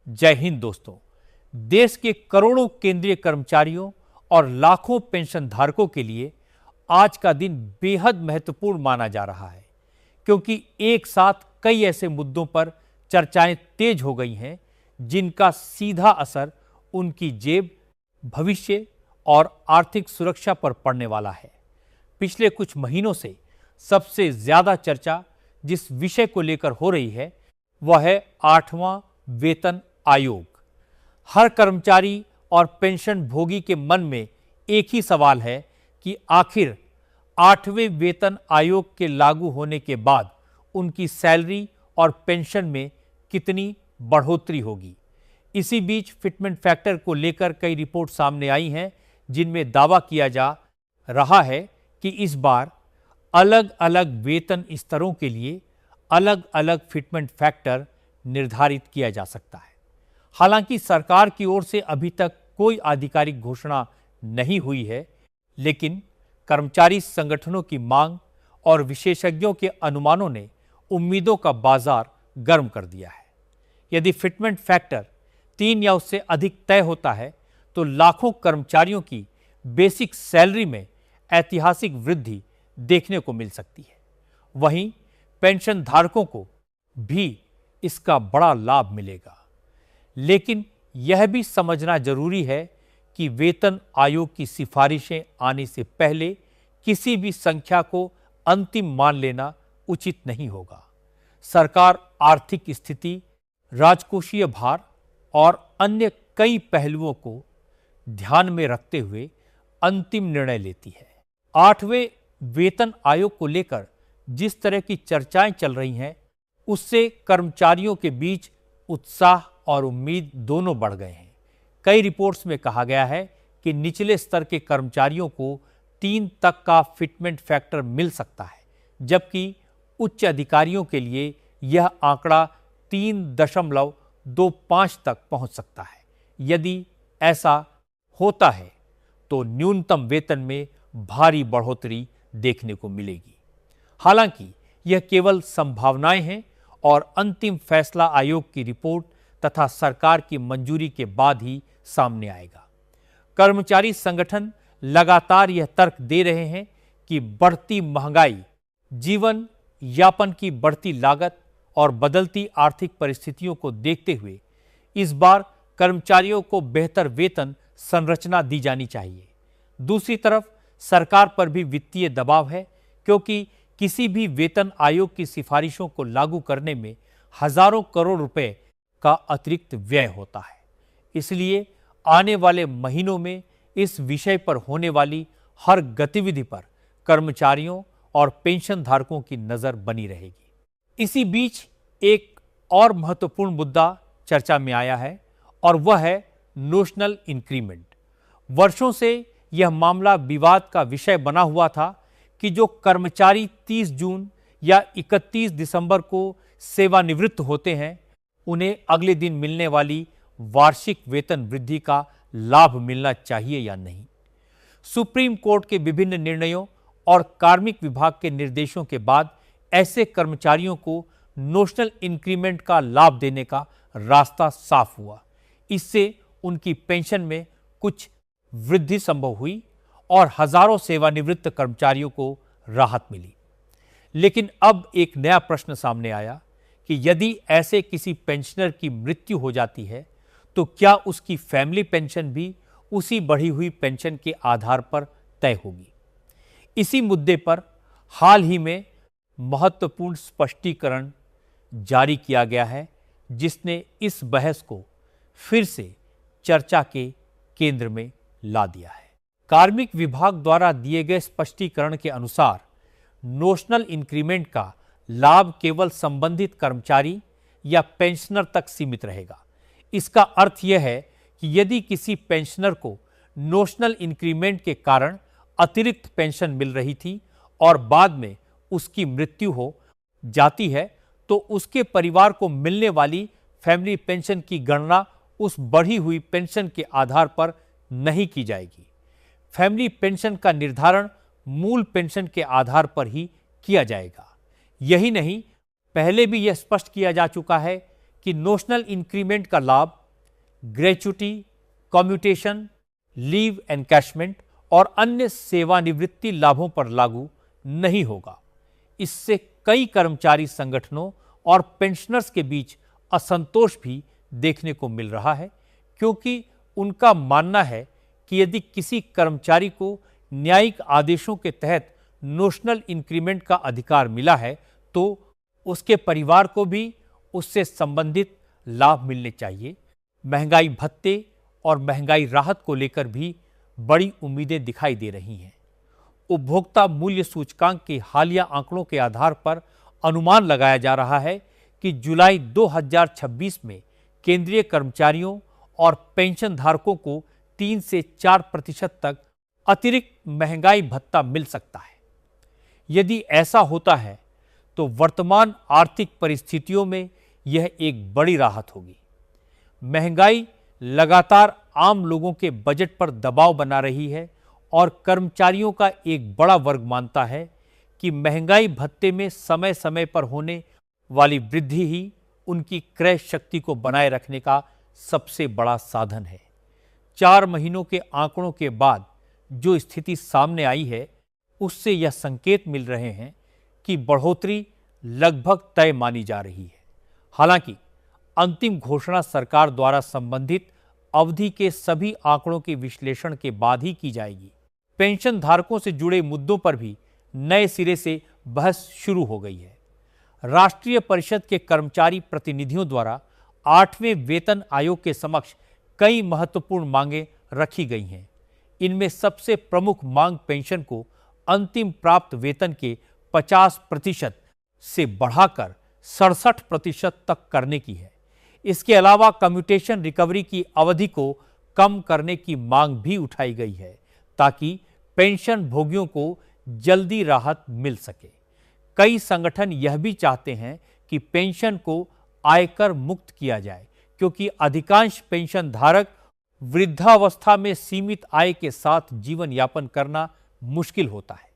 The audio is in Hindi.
जय हिंद दोस्तों। देश के करोड़ों केंद्रीय कर्मचारियों और लाखों पेंशन धारकों के लिए आज का दिन बेहद महत्वपूर्ण माना जा रहा है, क्योंकि एक साथ कई ऐसे मुद्दों पर चर्चाएं तेज हो गई हैं जिनका सीधा असर उनकी जेब, भविष्य और आर्थिक सुरक्षा पर पड़ने वाला है। पिछले कुछ महीनों से सबसे ज्यादा चर्चा जिस विषय को लेकर हो रही है वह है 8वां वेतन आयोग। हर कर्मचारी और पेंशन भोगी के मन में एक ही सवाल है कि आखिर 8वें वेतन आयोग के लागू होने के बाद उनकी सैलरी और पेंशन में कितनी बढ़ोतरी होगी। इसी बीच फिटमेंट फैक्टर को लेकर कई रिपोर्ट सामने आई हैं जिनमें दावा किया जा रहा है कि इस बार अलग अलग वेतन स्तरों के लिए अलग अलग फिटमेंट फैक्टर निर्धारित किया जा सकता है। हालांकि सरकार की ओर से अभी तक कोई आधिकारिक घोषणा नहीं हुई है, लेकिन कर्मचारी संगठनों की मांग और विशेषज्ञों के अनुमानों ने उम्मीदों का बाजार गर्म कर दिया है। यदि फिटमेंट फैक्टर 3 या उससे अधिक तय होता है तो लाखों कर्मचारियों की बेसिक सैलरी में ऐतिहासिक वृद्धि देखने को मिल सकती है। वहीं पेंशन धारकों को भी इसका बड़ा लाभ मिलेगा। लेकिन यह भी समझना जरूरी है कि वेतन आयोग की सिफारिशें आने से पहले किसी भी संख्या को अंतिम मान लेना उचित नहीं होगा। सरकार आर्थिक स्थिति, राजकोषीय भार और अन्य कई पहलुओं को ध्यान में रखते हुए अंतिम निर्णय लेती है। 8वें वेतन आयोग को लेकर जिस तरह की चर्चाएं चल रही हैं, उससे कर्मचारियों के बीच उत्साह और उम्मीद दोनों बढ़ गए हैं। कई रिपोर्ट्स में कहा गया है कि निचले स्तर के कर्मचारियों को 3 तक का फिटमेंट फैक्टर मिल सकता है, जबकि उच्च अधिकारियों के लिए यह आंकड़ा 3.25 तक पहुंच सकता है। यदि ऐसा होता है तो न्यूनतम वेतन में भारी बढ़ोतरी देखने को मिलेगी। हालांकि यह केवल संभावनाएं हैं और अंतिम फैसला आयोग की रिपोर्ट तथा सरकार की मंजूरी के बाद ही सामने आएगा। कर्मचारी संगठन लगातार यह तर्क दे रहे हैं कि बढ़ती महंगाई, जीवन यापन की बढ़ती लागत और बदलती आर्थिक परिस्थितियों को देखते हुए इस बार कर्मचारियों को बेहतर वेतन संरचना दी जानी चाहिए। दूसरी तरफ सरकार पर भी वित्तीय दबाव है, क्योंकि किसी भी वेतन आयोग की सिफारिशों को लागू करने में हजारों करोड़ रुपए का अतिरिक्त व्यय होता है। इसलिए आने वाले महीनों में इस विषय पर होने वाली हर गतिविधि पर कर्मचारियों और पेंशन धारकों की नजर बनी रहेगी। इसी बीच एक और महत्वपूर्ण मुद्दा चर्चा में आया है और वह है नोशनल इंक्रीमेंट। वर्षों से यह मामला विवाद का विषय बना हुआ था कि जो कर्मचारी 30 जून या 31 दिसंबर को सेवानिवृत्त होते हैं, उन्हें अगले दिन मिलने वाली वार्षिक वेतन वृद्धि का लाभ मिलना चाहिए या नहीं। सुप्रीम कोर्ट के विभिन्न निर्णयों और कार्मिक विभाग के निर्देशों के बाद ऐसे कर्मचारियों को नोशनल इंक्रीमेंट का लाभ देने का रास्ता साफ हुआ। इससे उनकी पेंशन में कुछ वृद्धि संभव हुई और हजारों सेवानिवृत्त कर्मचारियों को राहत मिली। लेकिन अब एक नया प्रश्न सामने आया कि यदि ऐसे किसी पेंशनर की मृत्यु हो जाती है तो क्या उसकी फैमिली पेंशन भी उसी बढ़ी हुई पेंशन के आधार पर तय होगी। इसी मुद्दे पर हाल ही में महत्वपूर्ण स्पष्टीकरण जारी किया गया है, जिसने इस बहस को फिर से चर्चा के केंद्र में ला दिया है। कार्मिक विभाग द्वारा दिए गए स्पष्टीकरण के अनुसार नोशनल इंक्रीमेंट का लाभ केवल संबंधित कर्मचारी या पेंशनर तक सीमित रहेगा। इसका अर्थ यह है कि यदि किसी पेंशनर को नोशनल इंक्रीमेंट के कारण अतिरिक्त पेंशन मिल रही थी और बाद में उसकी मृत्यु हो जाती है, तो उसके परिवार को मिलने वाली फैमिली पेंशन की गणना उस बढ़ी हुई पेंशन के आधार पर नहीं की जाएगी। फैमिली पेंशन का निर्धारण मूल पेंशन के आधार पर ही किया जाएगा। यही नहीं, पहले भी यह स्पष्ट किया जा चुका है कि नोशनल इंक्रीमेंट का लाभ ग्रेच्युटी, कम्यूटेशन, लीव एनकैशमेंट और अन्य सेवानिवृत्ति लाभों पर लागू नहीं होगा। इससे कई कर्मचारी संगठनों और पेंशनर्स के बीच असंतोष भी देखने को मिल रहा है, क्योंकि उनका मानना है कि यदि किसी कर्मचारी को न्यायिक आदेशों के तहत नोशनल इंक्रीमेंट का अधिकार मिला है तो उसके परिवार को भी उससे संबंधित लाभ मिलने चाहिए। महंगाई भत्ते और महंगाई राहत को लेकर भी बड़ी उम्मीदें दिखाई दे रही हैं। उपभोक्ता मूल्य सूचकांक के हालिया आंकड़ों के आधार पर अनुमान लगाया जा रहा है कि जुलाई 2026 में केंद्रीय कर्मचारियों और पेंशन धारकों को 3 से 4% तक अतिरिक्त महंगाई भत्ता मिल सकता है। यदि ऐसा होता है तो वर्तमान आर्थिक परिस्थितियों में यह एक बड़ी राहत होगी। महंगाई लगातार आम लोगों के बजट पर दबाव बना रही है और कर्मचारियों का एक बड़ा वर्ग मानता है कि महंगाई भत्ते में समय समय पर होने वाली वृद्धि ही उनकी क्रय शक्ति को बनाए रखने का सबसे बड़ा साधन है। 4 महीनों के आंकड़ों के बाद जो स्थिति सामने आई है उससे यह संकेत मिल रहे हैं कि बढ़ोतरी लगभग तय मानी जा रही है। हालांकि अंतिम घोषणा सरकार द्वारा संबंधित अवधि के सभी आंकड़ों के विश्लेषण के बाद ही की जाएगी। पेंशन धारकों से जुड़े मुद्दों पर भी नए सिरे से बहस शुरू हो गई है। राष्ट्रीय परिषद के कर्मचारी प्रतिनिधियों द्वारा 8वें वेतन आयोग के समक्ष कई महत्वपूर्ण मांगें रखी गई हैं। इनमें सबसे प्रमुख मांग पेंशन को अंतिम प्राप्त वेतन के 50% से बढ़ाकर 67% तक करने की है। इसके अलावा कम्यूटेशन रिकवरी की अवधि को कम करने की मांग भी उठाई गई है ताकि पेंशन भोगियों को जल्दी राहत मिल सके। कई संगठन यह भी चाहते हैं कि पेंशन को आयकर मुक्त किया जाए, क्योंकि अधिकांश पेंशन धारक वृद्धावस्था में सीमित आय के साथ जीवन यापन करना मुश्किल होता है।